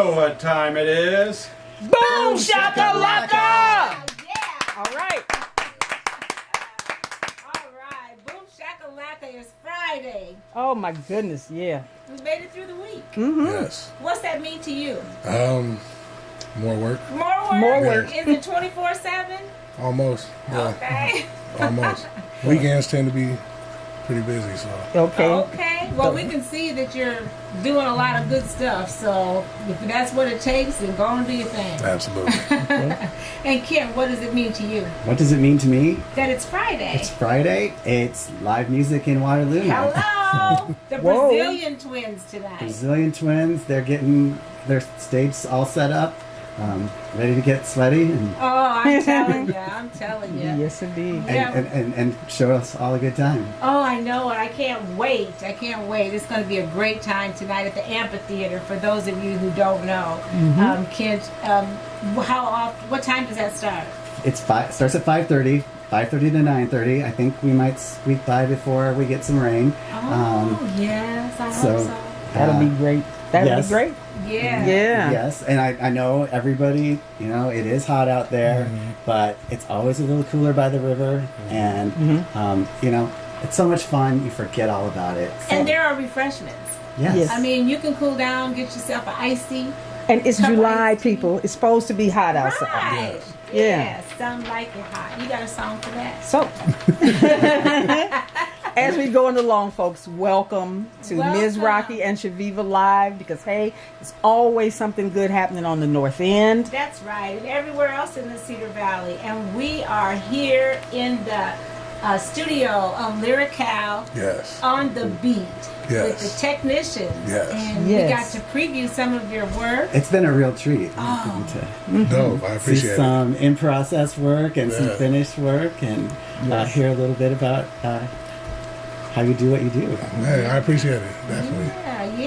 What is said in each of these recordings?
know what time it is. Boom shakalaka! Yeah. All right. All right. Boom shakalaka is Friday. Oh my goodness, yeah. We made it through the week. Yes. What's that mean to you? More work. More work? More work. Is it 24/7? Almost. Yeah. Okay. Almost. Weekends tend to be pretty busy, so. Okay. Okay. Well, we can see that you're doing a lot of good stuff. So if that's what it takes, then go and do your thing. Absolutely. And Kim, what does it mean to you? What does it mean to me? That it's Friday. It's Friday. It's live music in Waterloo now. Hello, the Whoa. Brazilian twins tonight. Brazilian twins. They're getting their stage all set up, ready to get sweaty and, Oh, I'm telling you, I'm telling you. Yes, indeed. Yeah. and show us all a good time. Oh, I know it. I can't wait. I can't wait. It's going to be a great time tonight at the amphitheater. For those of you who don't know, Kent, what time does that start? Starts at 5:30. 5:30 to 9:30. I think we might squeak by before we get some rain. Oh, yes, I hope so- so. That'll be great. That'll yes. be great. Yeah. Yeah. Yes, and I know everybody, it is hot out there, but it's always a little cooler by the river, and, it's so much fun, you forget all about it. So, And there are refreshments. yes. Yes. I mean, you can cool down, get yourself an icy. And it's Cup of July, iced tea. people. It's supposed to be hot outside. Right. Yeah. Yeah. Some like it hot. You got a song for that? So, as we going along, folks, welcome to Ms. Welcome. Rocki and Chaveevah Live, because, hey, there's always something good happening on the North End. That's right, and everywhere else in the Cedar Valley. And we are here in the studio of Lyrikal Yes. on the beat Yes. with the technicians. Yes. And Yes. we got to preview some of your work. It's been a real treat Oh. No, I see appreciate it. some in-process work and some Yeah. finished work, and Yes. hear a little bit about how you do what you do. Hey, I appreciate it. Definitely.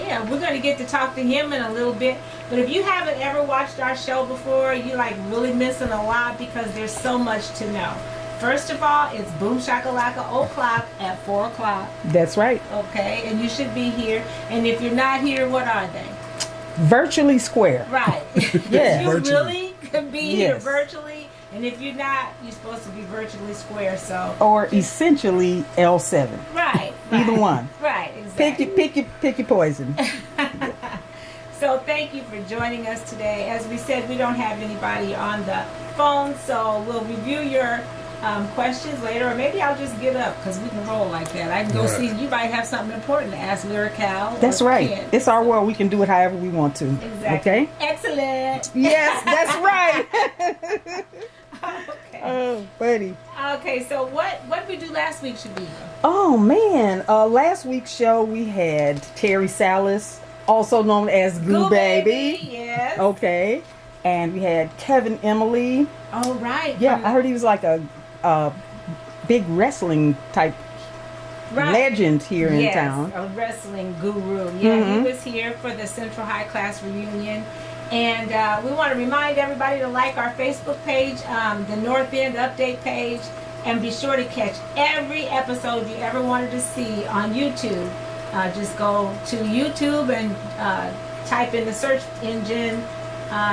Yeah. We're going to get to talk to him in a little bit. But if you haven't ever watched our show before, you're like really missing a lot because there's so much to know. First of all, it's Boom Shakalaka O'Clock at 4 o'clock. That's right. Okay, and you should be here. And if you're not here, what are they? Virtually square. Right. Yeah. You Virtually. really can be here Yes. virtually. And if you're not, you're supposed to be virtually square. So, Or essentially L7. right. Either one. Right, exactly. Pick your poison. So thank you for joining us today. As we said, we don't have anybody on the phone, so we'll review your questions later, or maybe I'll just get up because we can roll like that. I can go Right. see. You might have something important to ask Lyrikal. That's or right. Ken. It's our world. We can do it however we want to. Exactly. Okay? Excellent. Yes, that's right. Okay. Oh, buddy. Okay. So what did we do last week, Chaveevah? Oh, man. Last week's show, we had Terry Salas, also known as Goo Baby. Yes. Okay. And we had Kevin Emily. Oh, right. Yeah, From- I heard he was like a big wrestling type right. legend here in Yes, town. a wrestling guru. Yeah, Mhm. he was here for the Central High Class reunion. And we want to remind everybody to like our Facebook page, the North End Update page, and be sure to catch every episode you ever wanted to see on YouTube. Just go to YouTube and type in the search engine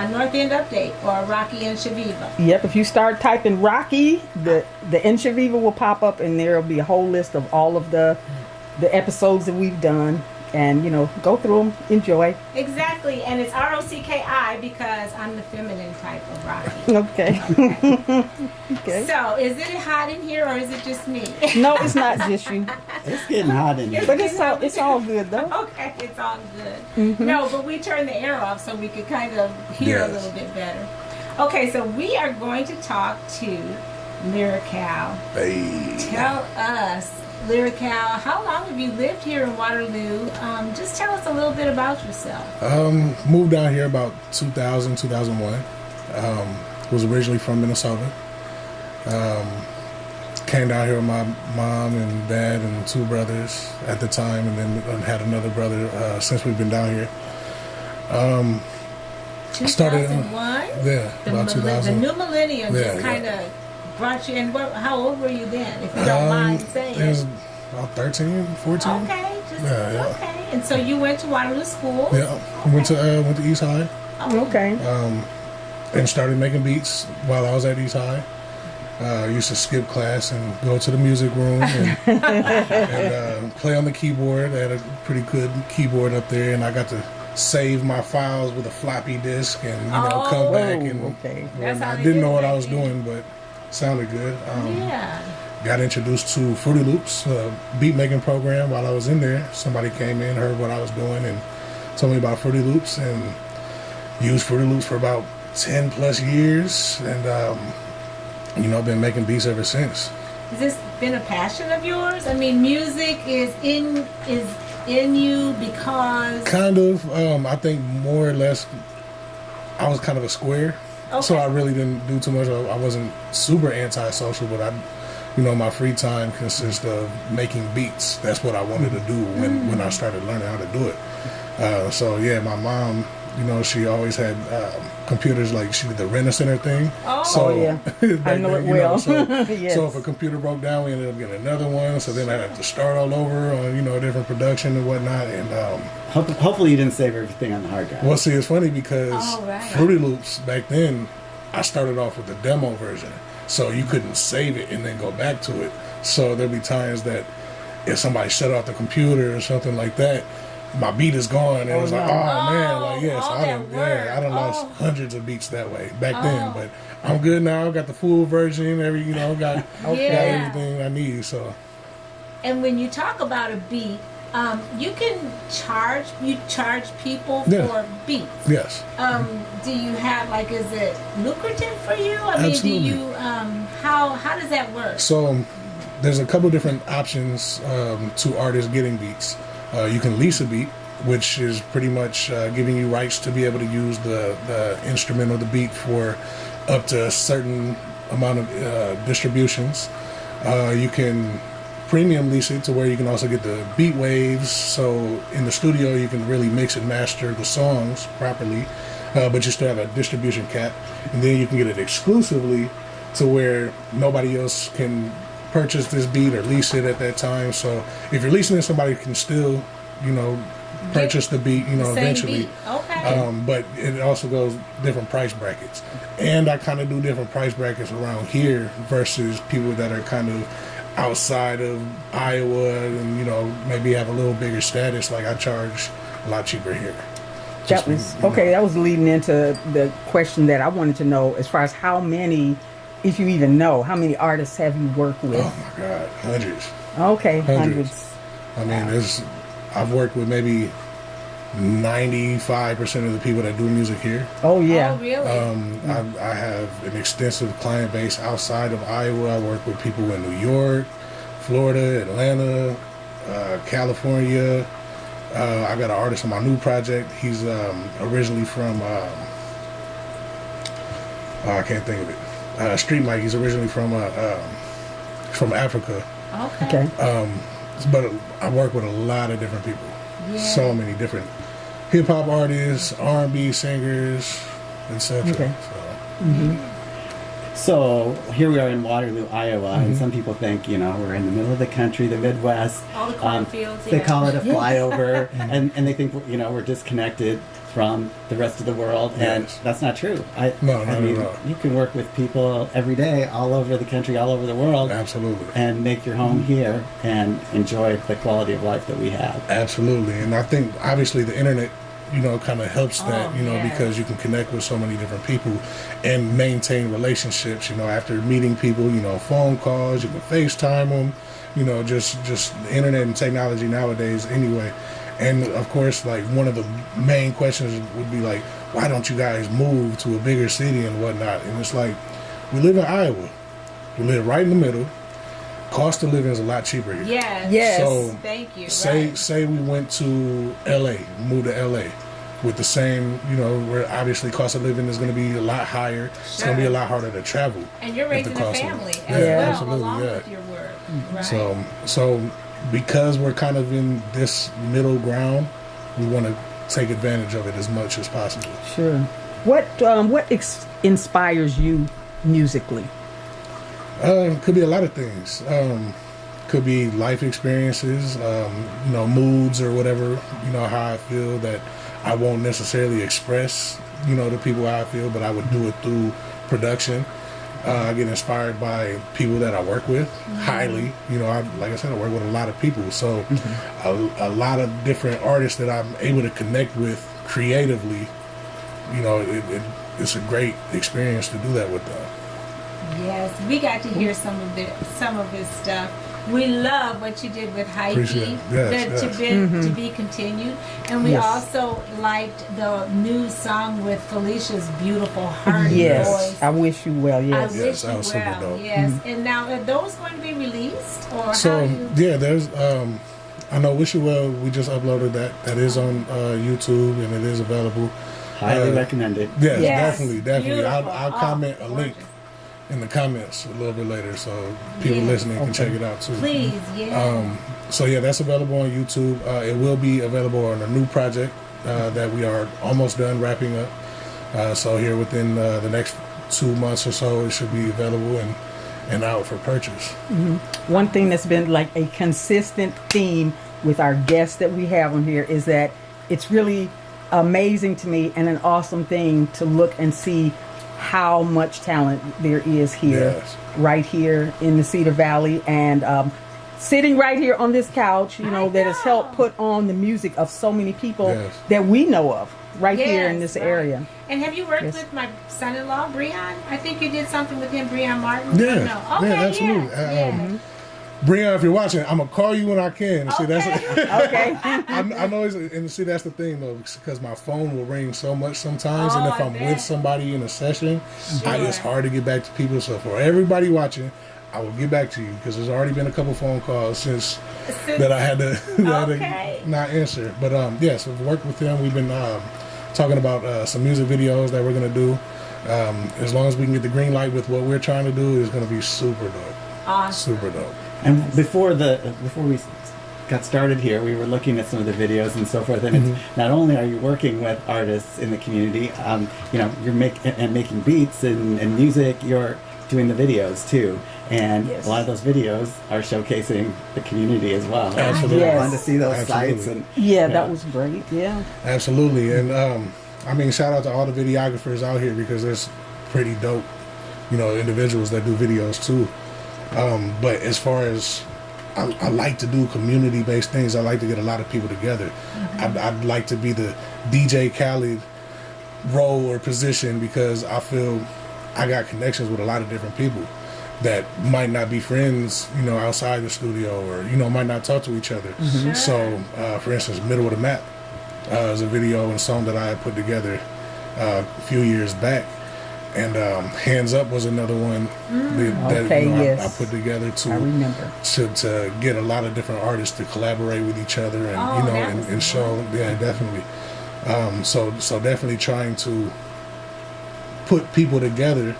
North End Update or Rocki and Chaveevah. Yep, if you start typing Rocki, the Chaveevah will pop up, and there will be a whole list of all of the episodes that we've done. And, go through them, enjoy. Exactly, and it's Rocki because I'm the feminine type of Rocki. Okay. Okay. So, is it hot in here or is it just me? No, it's not just you. It's getting hot in here. But it's all good, though. Okay, it's all good. No, but we turned the air off so we could kind of hear Yes. a little bit better. Okay, so we are going to talk to Lyrikal. Hey. Tell us, Lyrikal, how long have you lived here in Waterloo? Just tell us a little bit about yourself. Moved down here about 2000, 2001. Was originally from Minnesota. Came down here with my mom and dad and two brothers at the time, and then had another brother since we've been down here. Started, 2001? Yeah, about The 2000. new millennium Yeah, just kind of brought you in. How old were you then, if you don't mind saying It was about 13, 14. Okay, just Yeah. okay. And so you went to Waterloo School. Yeah, went to East High. Okay. And started making beats while I was at East High. Used to skip class and go to the music room and play on the keyboard. I had a pretty good keyboard up there, and I got to save my files with a floppy disk and come back and okay. That's how I they didn't did know what I back was then. doing, but it sounded good. Yeah. Got introduced to Fruity Loops, a beat making program while I was in there. Somebody came in, heard what I was doing, and told me about Fruity Loops, and used Fruity Loops for about 10 plus years, and been making beats ever since. Has this been a passion of yours? I mean, music is in you because Kind of. I think more or less, I was kind of a square, so I really didn't do too much. I wasn't super antisocial, but my free time consists of making beats. That's what I wanted to do when I started learning how to do it. So yeah, my mom, she always had computers, like she did the Rent-A-Center thing. Oh, yeah. I know it well. Yes. So if a computer broke down, we ended up getting another one. So then I had to start all over on, a different production and whatnot. And Hopefully you didn't save everything on the hard drive. well, see, it's funny because right. Fruity Loops back then, I started off with the demo version. So you couldn't save it and then go back to it. So there'd be times that if somebody shut off the computer or something like that, my beat is gone, and it's like, man, like yes, all I that done work. lost hundreds of beats that way back then. But I'm good now. Got the full version, got everything I need. So. And when you talk about a beat, you can charge people Yeah. for beats. Yes. Do you have is it lucrative for you? I mean, Absolutely. do you how does that work? So there's a couple different options to artists getting beats. You can lease a beat, which is pretty much giving you rights to be able to use the instrument or the beat for up to a certain amount of distributions. You can premium lease it to where you can also get the beat waves. So in the studio, you can really mix and master the songs properly, but you still have a distribution cap. And then you can get it exclusively to where nobody else can purchase this beat or lease it at that time. So if you're leasing it, somebody can still, purchase the beat, Same eventually. beat. Okay. But it also goes different price brackets. And I kind of do different price brackets around here versus people that are kind of outside of Iowa and, maybe have a little bigger status. Like I charge a lot cheaper here. That was leading into the question that I wanted to know as far as how many, if you even know, how many artists have you worked with? Oh my God, hundreds. Okay, Hundreds. I mean, I've worked with maybe 95% of the people that do music here. Oh yeah. Oh, really? I have an extensive client base outside of Iowa. I work with people in New York, Florida, Atlanta, California. I got an artist on my new project. He's originally from I can't think of it. Street Mike. He's originally from Africa. Okay. But I work with a lot of different people. Yeah. So many different hip hop artists, R&B singers, etc. Okay. So here we are in Waterloo, Iowa, and some people think, we're in the middle of the country, the Midwest. All the cornfields. They yeah. call it a flyover, and they think, we're disconnected from the rest of the world, and Yes. that's not true. No, not at all. You can work with people every day, all over the country, all over the world, Absolutely. and make your home here and enjoy the quality of life that we have. Absolutely. And I think obviously the internet, kind of helps that, yeah. because you can connect with so many different people and maintain relationships, after meeting people, phone calls, you can FaceTime them, just the internet and technology nowadays anyway. And of course, like one of the main questions would be like, why don't you guys move to a bigger city and whatnot? And it's like, we live in Iowa. We live right in the middle. Cost of living is a lot cheaper here. Yes. Yes. So Thank you. say we went to LA, moved to LA with the same, where obviously cost of living is going to be a lot higher. It's going to be a lot harder to travel. And you're with the raising a cost of- family Yeah, as well, absolutely, along yeah. with your work. Right. So because we're kind of in this middle ground, we want to take advantage of it as much as possible. Sure. What inspires you musically? Could be a lot of things. Could be life experiences, moods or whatever, how I feel that I won't necessarily express the people how I feel, but I would do it through production. I get inspired by people that I work with highly. Like I said, I work with a lot of people, so a lot of different artists that I'm able to connect with creatively. It's a great experience to do that with them. Yes, we got to hear some of his stuff. We love what you did with Appreciate Heike, it. Yes. to be continued, and we also liked the new song with Felicia's beautiful hearty voice. I wish you well. Yes, I wish that was you super well. dope. Yes, and now are those going to be released or So how you? yeah, there's I know Wish You Well. We just uploaded that. That is on YouTube and it is available. Highly recommended. Yes, Yes, definitely. I'll beautiful. comment a link Gorgeous. in the comments a little bit later, so people Yes. listening can check it out too. Please, yeah. So yeah, that's available on YouTube. It will be available on a new project that we are almost done wrapping up. So here within the next 2 months or so, it should be available and out for purchase. One thing that's been like a consistent theme with our guests that we have on here is that it's really amazing to me and an awesome thing to look and see how much talent there is here, Yes. right here in the Cedar Valley, and sitting right here on this couch, that has helped put on the music of so many people Yes. that we know of right here in Yes, this right. area. And have you worked Yes. with my son-in-law, Breon? I think you did something with him, Breon Martin. Yeah, Or no? Okay, yeah, absolutely. Yeah. Brian, if you're watching, I'm gonna call you when I can. See, that's Okay. I know, and see, that's the thing though, because my phone will ring so much sometimes, and if I I'm bet. with somebody in a session, Sure. it's hard to get back to people. So for everybody watching, I will get back to you because there's already been a couple phone calls since that I had to, Okay. not answer. But yes, I've worked with them. We've been talking about some music videos that we're gonna do. As long as we can get the green light with what we're trying to do, it's gonna be super dope. Awesome. Super dope. And before we got started here, we were looking at some of the videos and so forth. And it's not only are you working with artists in the community, you're making beats and music. You're doing the videos too, and Yes. a lot of those videos are showcasing the community as well. Absolutely. Yes. Fun to see those Absolutely. sites and Yeah, that was great. Yeah. Absolutely, and shout out to all the videographers out here because there's pretty dope, individuals that do videos too. But as far as I like to do community-based things, I like to get a lot of people together. I'd like to be the DJ Khaled role or position because I feel I got connections with a lot of different people that might not be friends, outside the studio or, might not talk to each other. Sure. So, for instance, Middle of the Map is a video and song that I had put together a few years back. And Hands Up was another one that Okay, yes. I put together I remember. to get a lot of different artists to collaborate with each other and Oh, that was and show definitely. So definitely trying to put people together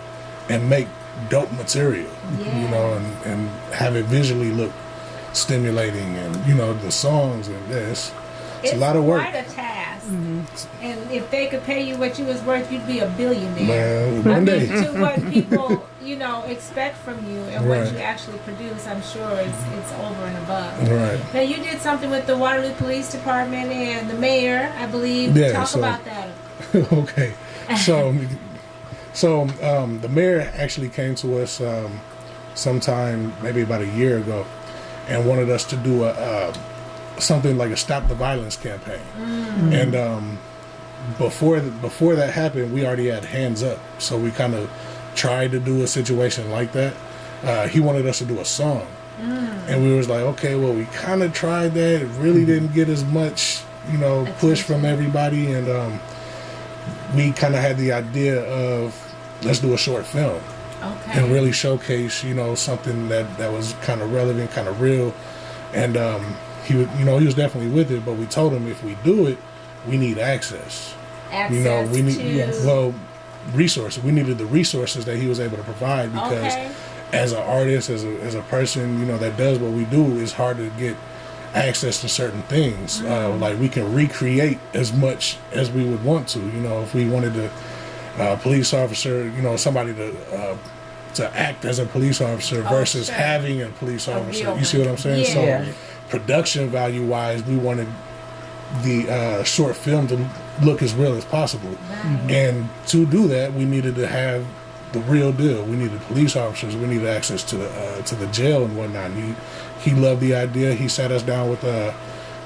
and make dope material, and have it visually look stimulating, and the songs and this. It's a lot of work. Quite a task. And if they could pay you what you was worth, you'd be a billionaire. Man, one day. To what people, expect from you and what Right. you actually produce, I'm sure it's over and above. Right. Now you did something with the Waterloo Police Department and the mayor, I believe. Yeah, Talk so- about that. Okay, so the mayor actually came to us sometime maybe about a year ago and wanted us to do something like a Stop the Violence campaign. And before that happened, we already had Hands Up, so we kind of tried to do a situation like that. He wanted us to do a song, and we was like, okay, well, we kind of tried that. It really didn't get as much push from everybody, and we kind of had the idea of let's do a short film Okay. and really showcase something that was kind of relevant, kind of real. And he was definitely with it, but we told him if we do it, we need access. Access We need to... resources. We needed the resources that he was able to provide because Okay. as an artist, as a person that does what we do, it's hard to get access to certain things. Like we can recreate as much as we would want to. If we wanted to police officer, somebody to act as a police officer versus sure. having a police officer. real You see what I'm saying? Yeah. So production value wise, we wanted the short film to look as real as possible. And to do that, we needed to have the real deal. We needed police officers. We needed access to the jail and whatnot. He loved the idea. He sat us down with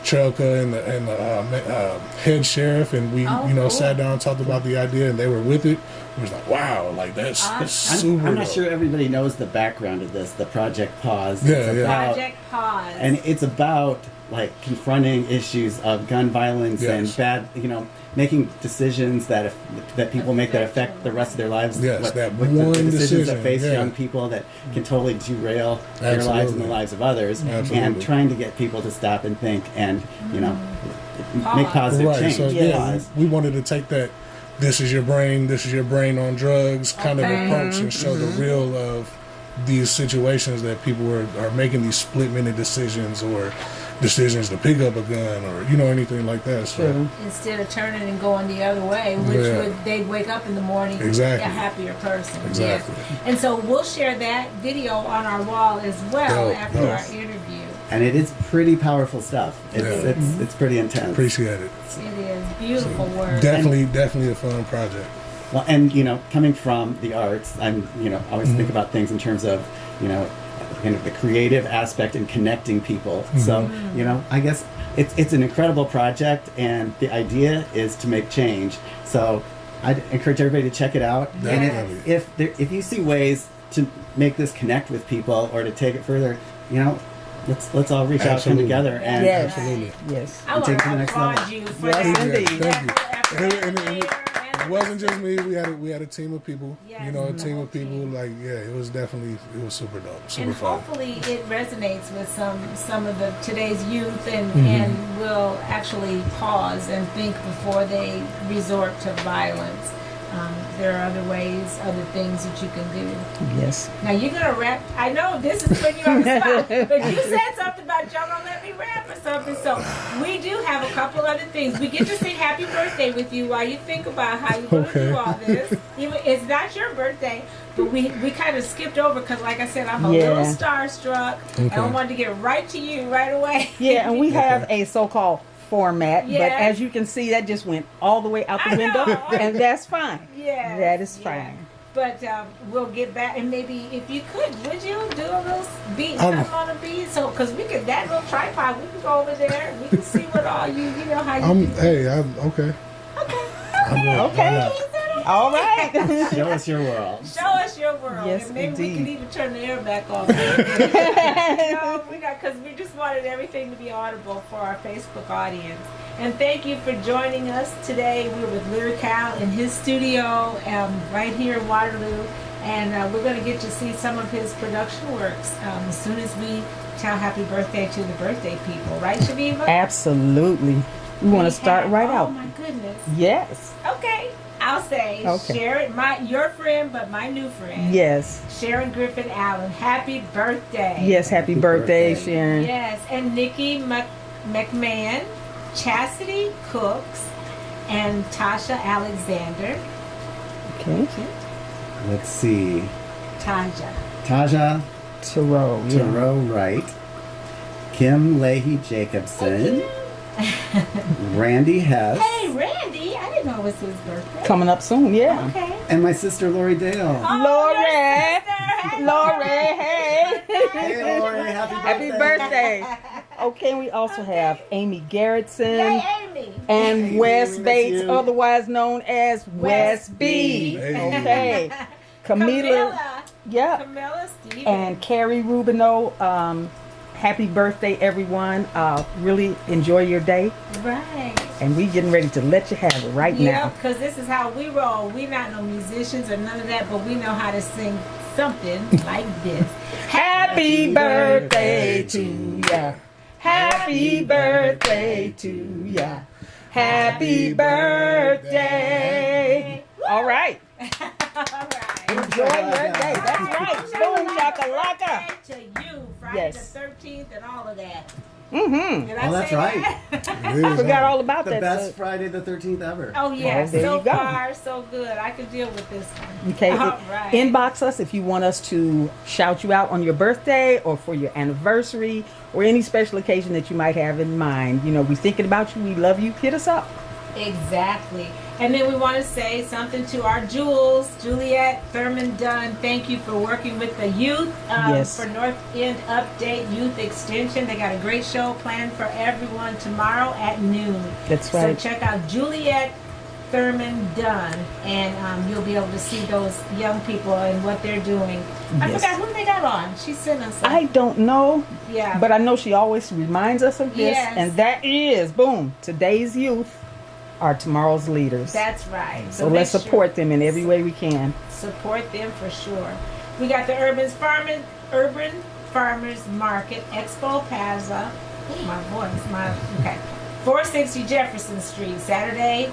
Trelka and the head sheriff, and we cool. sat down and talked about the idea, and they were with it. It was like, wow, like that's super. I'm not dope. sure everybody knows the background of this, the Project Pause. Yeah, It's yeah. about- Project Pause. And it's about like confronting issues of gun violence and Yes. bad, making decisions that people make that affect the rest of their lives. Yes, that the one decisions decision, that face yeah. young people that can totally derail their lives and Absolutely. the lives of others, and Absolutely. trying to get people to stop and think and make positive Right. change. So Yes. we wanted to take that. This is your brain on drugs kind of Okay. approach and show the real of these situations that people are making these split-minute decisions or decisions to pick up a gun or anything like that. So True. Instead of turning and going the other way, which Yeah. they'd wake up in the morning Exactly. a happier person. Exactly. Yes. And so we'll share that video on our wall as well Dope. after Yes. our interview. And it is pretty powerful stuff. It's Yeah. it's pretty intense. appreciate it. It is beautiful work. Definitely a fun project. Well, and coming from the arts, I'm always think about things in terms of the creative aspect and connecting people. So I guess it's an incredible project, and the idea is to make change. So I'd encourage everybody to check it out. Definitely. And if you see ways to make this connect with people or to take it further, let's all reach out and Absolutely. together and Yes. Absolutely. Yes. I want take it to to the next applaud level. you for Yes, that. indeed. Thank you. After And it wasn't just me. We had a team of people. Yes, A team the of people. whole team. Like it was super dope, super And fun. hopefully it resonates with some of today's youth and will actually pause and think before they resort to violence. There are other ways, other things that you can do. Yes. Now you're gonna rap. I know this is putting you on the spot, but you said something about y'all gonna let me rap or something. So we do have a couple other things. We get to sing "Happy Birthday" with you while you think about how you're gonna do all this. Even it's not your birthday, but we kind of skipped over because, like I said, I'm a Yeah. little starstruck, and I wanted to get right to you right away. Yeah, and we have a so-called format, but Yes. as you can see, that just went all the way out the I window, know. and that's fine. Yeah, That is yeah. fine. But we'll get back, and maybe if you could, would you do a little beat, Um, something on a beat? So, because we could, that little tripod, we can go over there, and we can see what all how you do. I'm okay. Okay. Okay. All right. show us your world. Show us your world, Yes, and maybe we can indeed. even turn the air back on. Because we just wanted everything to be audible for our Facebook audience. And thank you for joining us today. We're with Lyrikal in his studio right here in Waterloo, and we're going to get to see some of his production works as soon as we tell happy birthday to the birthday people. Right, Chaveevah? Absolutely. We want to start right Oh out. my goodness. Yes. Okay. I'll say, Okay. Sharon, your friend, but my new friend. Yes. Sharon Griffin Allen. Happy birthday. Yes. Happy birthday, birthday. Sharon. Yes. And Nikki McMahon, Chastity Cooks, and Tasha Alexander. Okay. Let's see. Taja. Taja Tarot. Yeah. Thoreau Wright, Kim Leahy Jacobson, Randy Hess, Hey, Randy. I didn't know it was his birthday. Coming up soon. Yeah. Okay. and my sister Lori Dale. Oh, Lori. your sister. Hey, Lori, hey. Hey Lori, Happy birthday. Okay, and we also have Amy Garrettson Yay, Amy. and Hey, Wes we miss Bates, you. otherwise known as Wes B. Hey. Okay. Camila. Yep. Camilla Stevens. And Carrie Rubino. Happy birthday, everyone. Really enjoy your day. Right. And we getting ready to let you have it right Yeah, now. because this is how we roll. We're not no musicians or none of that, but we know how to sing something like this. Happy birthday to ya. Happy birthday to ya. Happy birthday. All right. All right. Enjoy your day. That's right. Boom shakalaka. To you, Friday Yes. the 13th and all of that. Mm-hmm. Did Oh, I that's say right. that? I forgot all about The that. best Friday the 13th ever. Oh, yeah. Oh, there So you go. far, so good. I can deal with this one. Okay, All right. inbox us if you want us to shout you out on your birthday or for your anniversary or any special occasion that you might have in mind. You know, we're thinking about you. We love you. Hit us up. Exactly. And then we want to say something to our Jules, Juliet Thurman Dunn. Thank you for working with the youth Yes. for North End Update Youth Extension. They got a great show planned for everyone tomorrow at noon. That's right. So check out Juliet Thurman Dunn, and you'll be able to see those young people and what they're doing. I Yes. forgot who they got on. She sent us. I don't know, Yeah. but I know she always reminds us of this, Yes. and that is, boom, today's youth are tomorrow's leaders. That's right. So let's make support them in every way we can. Support them for sure. We got the Urban Farmers Market Expo Plaza. Oh, my voice. Okay. 460 Jefferson Street, Saturday.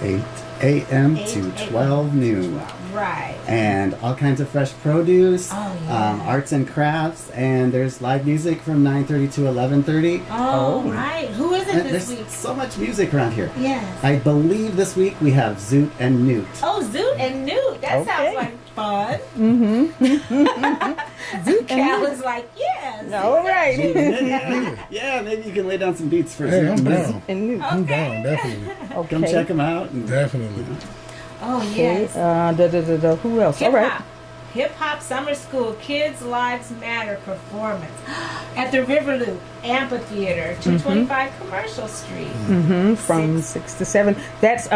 8 a.m. 8 to a.m. 12 noon. Right. And all kinds of fresh produce, Oh, yeah. arts and crafts, and there's live music from 9:30 to 11:30. Oh, right. Who is it And this there's week? so much music around here. Yes. I believe this week we have Zoot and Newt. Oh, Zoot and Newt. That Okay. sounds like fun. Zoot Cal is like, yes. All right. Yeah, maybe you can lay down some beats for Hey, Zoot I'm and Newt. down. And new. I'm down, definitely. Okay. Come check them out. And Definitely. Oh, Okay. yes. Who else? All right. Hip Hop Summer School Kids Lives Matter performance at the Riverloop Amphitheater, 225 Commercial Street. From 6 to 7. That's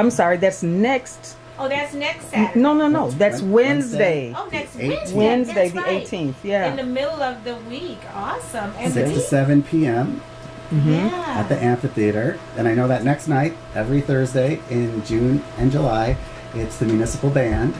next. Oh, that's next Saturday. No. That's Wednesday. Wednesday. Oh, next 18th. Wednesday. Wednesday, That's the right. 18th. Yeah. In the middle of the week. Awesome. And 6 to 7 p.m. yeah. at the amphitheater. And I know that next night, every Thursday in June and July, it's the municipal band.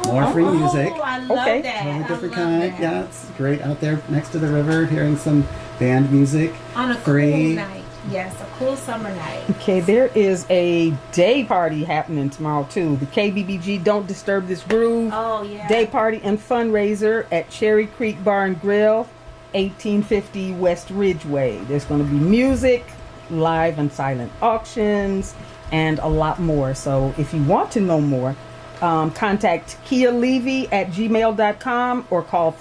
More free music. Oh, I love Okay. that. Of a I different love kind. that. Yeah, it's great out there next to the river, hearing some band music. On a Free. cool night. Yes, a cool summer night. Okay, there is a day party happening tomorrow too. The KBBG Don't Disturb This Groove Oh, yeah. Day Party and Fundraiser at Cherry Creek Bar and Grill, 1850 West Ridgeway. There's going to be music, live and silent auctions, and a lot more. So if you want to know more, contact Kia Levy at gmail.com or call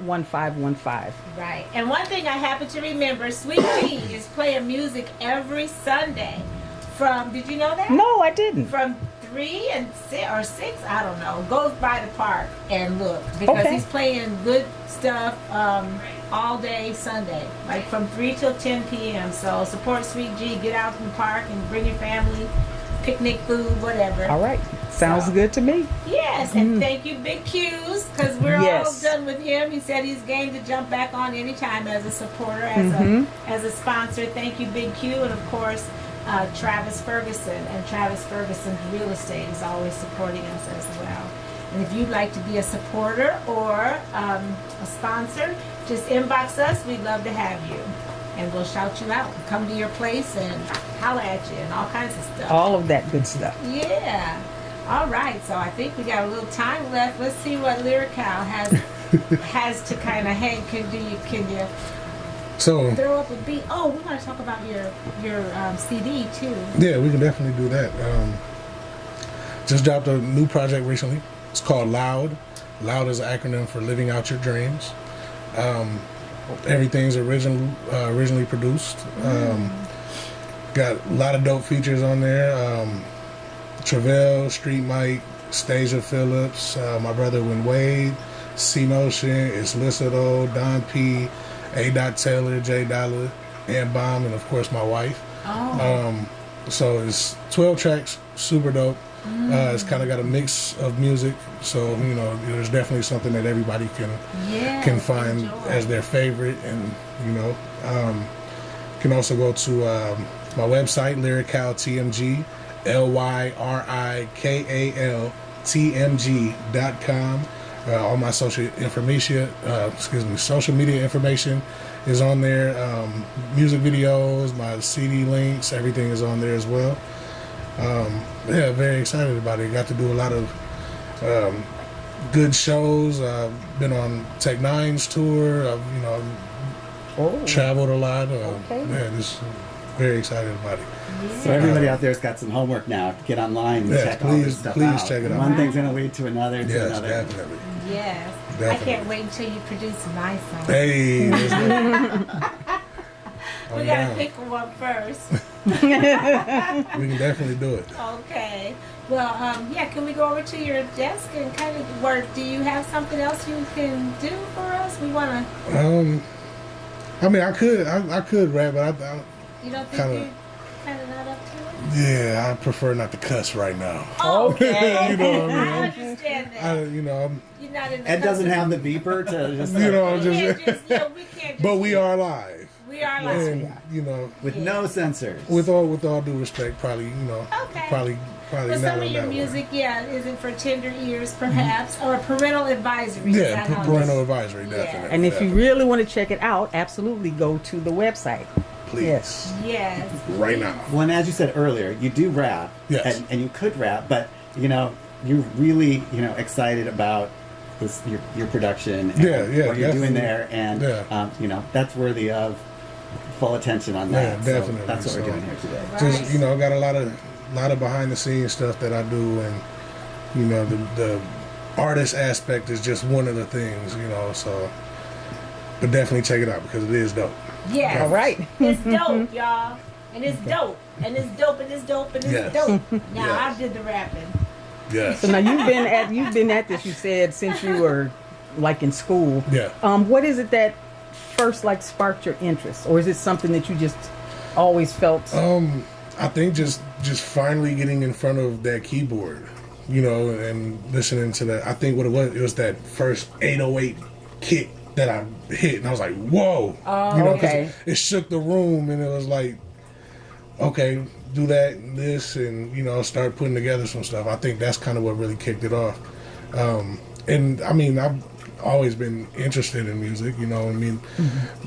319-235-1515. Right. And one thing I happen to remember, Sweet Tea is playing music every Sunday from, did you know that? No, I didn't. From 3 and 6 or 6, I don't know. Goes by the park and look because Okay. he's playing good stuff all day Sunday, like from 3 till 10 p.m. So support Sweet G, get out in the park and bring your family, picnic food, whatever. All right. Sounds So- good to me. Yes, and thank you, Big Q's, because we're Yes. all done with him. He said he's game to jump back on anytime as a supporter, as a sponsor. Thank you, Big Q, and of course, Travis Ferguson. And Travis Ferguson's Real Estate is always supporting us as well. And if you'd like to be a supporter or a sponsor, just inbox us. We'd love to have you. And we'll shout you out. Come to your place and holler at you and all kinds of stuff. All of that good stuff. Yeah. All right. So I think we got a little time left. Let's see what Lyrikal has to kind of hang. Can you So, throw up a beat? Oh, we want to talk about your CD too. yeah, we can definitely do that. Just dropped a new project recently. It's called Loud. Loud is an acronym for Living Out Your Dreams. Everything's originally produced. Got a lot of dope features on there. Chaveevah, Street Mike, Stasia Phillips, my brother Win Wade, C Notion, It's Licito, Don P, A. Taylor, J Dollar, and Bomb, and of course my wife. So it's 12 tracks, super dope. It's kind of got a mix of music, so there's definitely something that everybody can find as their favorite, and can also go to my website, Lyrikal TMG, LYRIKALTMG.com. All my social media information is on there. Music videos, my CD links, everything is on there as well. Yeah, very excited about it. Got to do a lot of good shows. I've been on Tech Nine's tour. I've traveled a lot. Yeah, just very excited about it. So everybody out there's got some homework now. Get online and Yeah, check all this stuff out. check it out. One thing's going to lead to another, to Yes, another. definitely. Yes. I Definitely. can't wait until you produce my song. Hey, let's go. We I'm gotta down. pick one first. We can definitely do it. Okay. Well, yeah, can we go over to your desk and kind of work? Do you have something else you can do for us? We want to... I mean, I could rap, but You don't think kinda- you're kind of not up to it? yeah, I prefer not to cuss right now. Okay. You know what I I mean? understand that. I'm, You're not in the Ed doesn't cussing- have the beeper to just you know, I'm We just, can't just, you know, we can't just... but we are live. We are live. And, you know, with no censors. with all due respect, probably, you know, Okay. probably But not some on of your that music, yeah, isn't for tender ears, perhaps, or parental advisory. one. is Yeah, that how parental this- advisory, Yeah. definitely. And if you definitely. really want to check it out, absolutely go to the website. Please, Yes. Yes. right now. Well, and as you said earlier, you do rap, Yes. and you could rap, but you know, you're really excited about this your production, and Yeah, yeah, what you're doing definitely. there, and Yeah. that's worthy of full attention on that. Yeah, So definitely. that's what we're So- doing here today. Right. Just, you know, got a lot of behind the scenes stuff that I do, and you know, the artist aspect is just one of the things, you know. So, but definitely check it out because it is dope. Yes. All right. It's dope, y'all. And it's dope. And it's dope. And it's dope. And it's Yes. dope. Now, Yes. I did the rapping. Yes. So now you've been at this, you said, since you were like in school. Yeah. What is it that first like sparked your interest, or is it something that you just always felt? I think just finally getting in front of that keyboard, you know, and listening to that. I think what it was that first 808 kick that I hit, and I was like, whoa. Oh, you know, 'cause okay. it shook the room, and it was like, okay, do that and this, and you know, start putting together some stuff. I think that's kind of what really kicked it off. And I mean, I've always been interested in music, you know. I mean,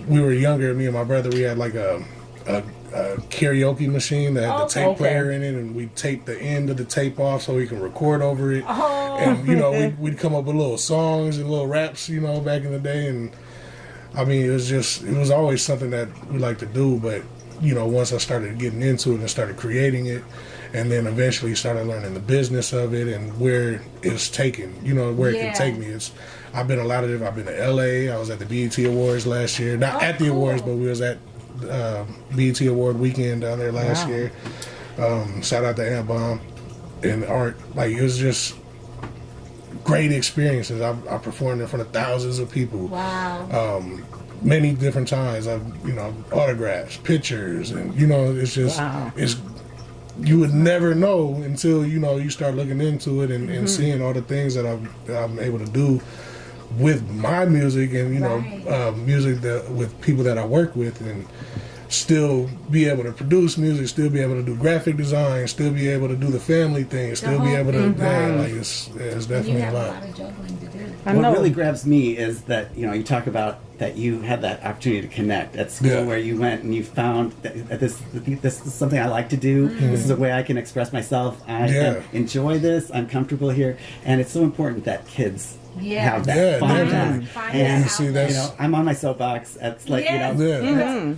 we were younger, me and my brother, we had like a karaoke machine that had the tape Okay. player in it, and we taped the end of the tape off so we can record over it. Oh. And you know, we'd come up with little songs and little raps, you know, back in the day. And I mean, it was always something that we liked to do. But you know, once I started getting into it and started creating it, and then eventually started learning the business of it and where it's taken, you know, where it Yeah. can take me. I've been I've been to LA. I was at the BET Awards last year, not at the cool. awards, but we was at BET Award weekend down there last Wow. year. Shout out to Ant Bomb and Art. Like, it was just great experiences. I performed in front of thousands of people. Wow. Many different times. I've, you know, autographs, pictures, and you know, it's just Wow. it's you would never know until you know you start looking into it and seeing all the things that I'm able to do with my music and you know Right. music that with people that I work with, and still be able to produce music, still be able to do graphic design, still be able to do the family thing, still be whole able to thing, yeah, right. like it's you definitely a have a lot. lot of juggling to do. I What know. really grabs me is that you talk about that you had that opportunity to connect at school, Yeah. where you went and you found that this is something I like to do. This is a way I can express myself. I Yeah. enjoy this. I'm comfortable here, and it's so important that kids Yeah. have that. Yeah, find definitely. that. Find And that see, outlet. that's- I'm on my soapbox. It's like Yes. Yeah.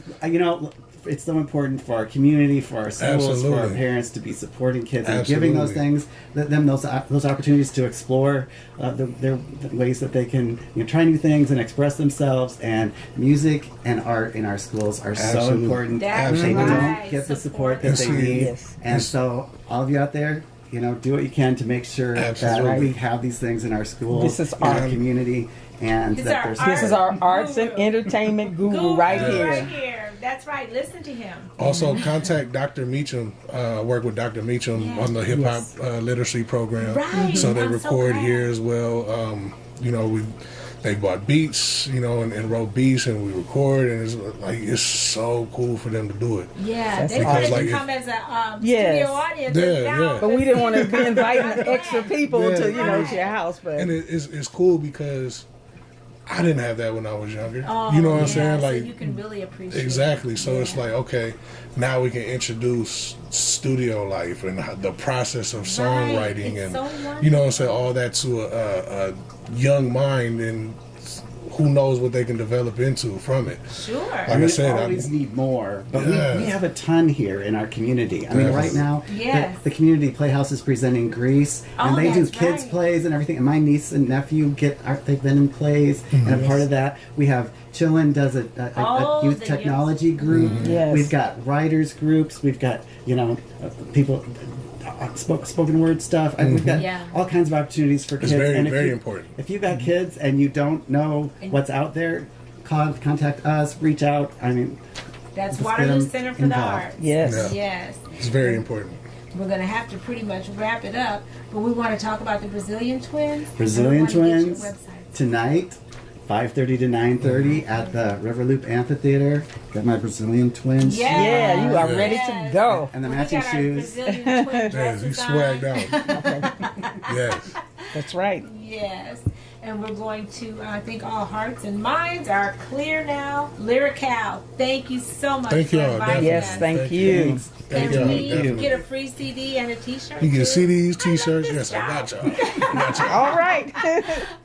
it's so important for our community, for our schools, for our Absolutely. parents to be supporting kids and giving those Absolutely. things, them those opportunities to explore the ways that they can try new things and express themselves. And music and art in our schools are so Absolutely. important. That's They right. don't get the support that they Support. need. Yes. And so, all of you out there, do what you can to make sure Absolutely. that we have these things in our schools, This is in our art. community, and It's that our there's This is our arts and Guru. entertainment guru Guru right Right here. here. That's right. Listen to him. Also, contact Dr. Meacham. Work with Dr. Meacham Yes. on the hip hop literacy program. Right. So they I'm so record glad. here as well. They bought beats, and wrote beats, and we record, and it's so cool for them to do it. Yeah, That's they wanted awesome. to Like, come as a Yes. studio audience. Yeah, and now yeah. But we didn't want to be I'm inviting glad. extra people Yeah. to to your house. But And it's cool because I didn't have that when I was younger. Oh, You know what yeah, I'm saying? so Like, you can really appreciate exactly. So it. it's like, okay, now we can introduce studio life and the process of songwriting It's and so you know what I'm saying, all that to a young mind, and who knows what they can develop into from it. Sure. Like I we said, always need more, but Yeah. we have a ton here in our community. I mean, right now, Yes. the community playhouse is presenting Greece, and Oh, they do that's kids right. plays and everything. And my niece and nephew they've been in plays, and a part of that we have. Chillin does a Oh, youth the technology group. Yes. We've got writers groups. We've got people. Spoken word stuff. And we've got Yeah. all kinds of opportunities for kids. very, and if very you- important. If you've got kids and you don't know what's out there, contact us. Reach out. I mean, That's Just Waterloo get 'em Center for involved. the Arts. Yes. Yeah. Yes. It's very important. We're going to have to pretty much wrap it up, but we want to talk about the Brazilian twins. Brazilian And we want to get Twins your website. tonight, 5:30 to 9:30 at the Riverloop Amphitheater. Got my Brazilian Twins. Yeah. Yeah, you are Yes. ready to go. And the We matching got our shoes. Brazilian twin Yes, dresses he swagged on. out. Yes. That's right. Yes. And we're going to, I think all hearts and minds are clear now. Lyrikal, thank you so much Thank for y'all, inviting Yes, us. thank you. Thank Can y'all. we Definitely. get a free CD and a T-shirt? You too? get CDs, I love T-shirts. this Yes, I got job. y'all. I got y'all. All right.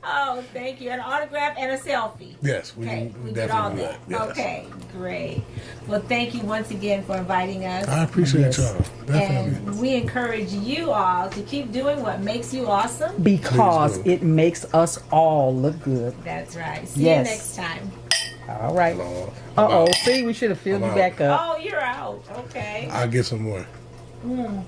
Oh, thank you. An autograph and a selfie. Yes, we Okay, can we did all definitely do that. that. Yes. Okay, great. Well, thank you once again for inviting us. I appreciate y'all. Definitely. And we encourage you all to keep doing what makes you awesome. Because Please do. it makes us all look good. That's right. See Yes. you next time. All right. I'm Uh-oh. out. See, we should have filled I'm you out. back up. Oh, you're out. Okay. I'll get some more. Mm.